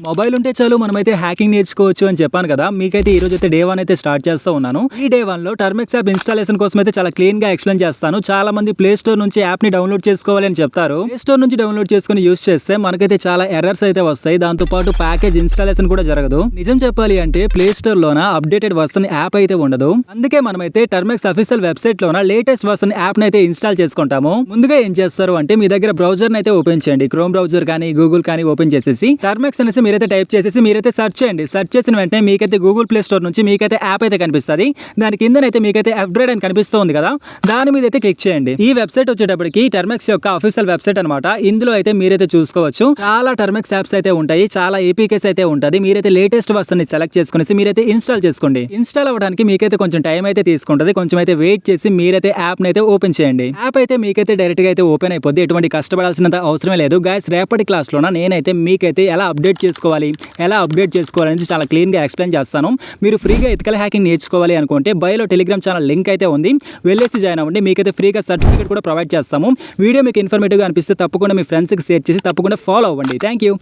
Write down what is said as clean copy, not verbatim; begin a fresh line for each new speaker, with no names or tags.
Mobile ఉంటే చాలు మనమైతే హ్యాకింగ్ నేర్చుకోవచ్చు అని చెప్పాను కదా. మీకైతే ఈ రోజు అయితే డే 1 అయితే స్టార్ట్ చేస్తూ ఉన్నాను. ఈ డే 1 లో టర్మెక్స్ యాప్ ఇన్స్టాలేషన్ కోసం అయితే చాలా క్లీన్ గా ఎక్స్ప్లెయిన్ చేస్తాను. చాలా మంది ప్లే స్టోర్ నుంచి యాప్ ని డౌన్లోడ్ చేసుకోవాలి అని చెప్తారు. ప్లే స్టోర్ నుంచి డౌన్లోడ్ చేసుకుని యూస్ చేస్తే మనకైతే చాలా ఎర్రర్స్ అయితే వస్తాయి. దాంతో పాటు ప్యాకేజ్ ఇన్స్టాలేషన్ కూడా జరగదు. నిజం చెప్పాలి అంటే ప్లే స్టోర్ లోన అప్డేటెడ్ వర్షన్ యాప్ అయితే ఉండదు. అందుకే మనమైతే టర్మెక్స్ అఫీషియల్ వెబ్సైట్ లోన లేటెస్ట్ వర్షన్ యాప్ ని అయితే ఇన్స్టాల్ చేసుకుంటాము. ముందుగా ఏం చేస్తారు అంటే మీ దగ్గర బ్రౌజర్ అయితే ఓపెన్ చేయండి. క్రోమ్ బ్రౌజర్ కానీ గూగుల్ కానీ ఓపెన్ చేసేసి టర్మెక్స్ అనేసి మీరైతే టైప్ చేసేసి మీరైతే సెర్చ్ చేయండి. సెర్చ్ చేసిన వెంటనే మీకైతే గూగుల్ ప్లే స్టోర్ నుంచి మీకైతే యాప్ అయితే కనిపిస్తుంది. దాని కిందనైతే మీకైతే అప్గ్రేడ్ అని కనిపిస్తుంది కదా, దాని మీద అయితే క్లిక్ చేయండి. ఈ వెబ్సైట్ వచ్చేటప్పటికి టర్మెక్స్ యొక్క అఫీషియల్ వెబ్సైట్ అనమాట. ఇందులో అయితే మీరైతే చూసుకోవచ్చు చాలా టర్మెక్స్ యాప్స్ అయితే ఉంటాయి, చాలా ఏపీకేస్ అయితే ఉంటుంది. మీరైతే లేటెస్ట్ వర్షన్ ని సెలెక్ట్ చేసుకునేసి మీరైతే ఇన్స్టాల్ చేసుకోండి. ఇన్స్టాల్ అవ్వడానికి మీకైతే కొంచెం టైం అయితే తీసుకుంటుంది. కొంచెం అయితే వెయిట్ చేసి మీరైతే యాప్ అయితే ఓపెన్ చేయండి. యాప్ అయితే మీకైతే డైరెక్ట్ గా అయితే ఓపెన్ అయిపోద్ది. ఎటువంటి కష్టపడాల్సినంత అవసరమే లేదు. గైస్, రేపటి క్లాస్ లోన నేనైతే మీకైతే ఎలా అప్డేట్ చేసుకోవాలి, ఎలా అప్డేట్ చేసుకోవాలని చాలా క్లీన్ గా ఎక్స్ప్లెయిన్ చేస్తాను. మీరు ఫ్రీగా ఎథికల్ హ్యాకింగ్ నేర్చుకోవాలి అనుకుంటే బయోలో టెలిగ్రామ్ ఛానల్ లింక్ అయితే ఉంది, వెళ్ళేసి జాయిన్ అవ్వండి. మీకైతే ఫ్రీగా సర్టిఫికేట్ కూడా ప్రొవైడ్ చేస్తాము. వీడియో మీకు ఇన్ఫర్మేటివ్గా అనిపిస్తే తప్పకుండా మీ ఫ్రెండ్స్కి షేర్ చేసి తప్పకుండా ఫాలో అవ్వండి. Thank you.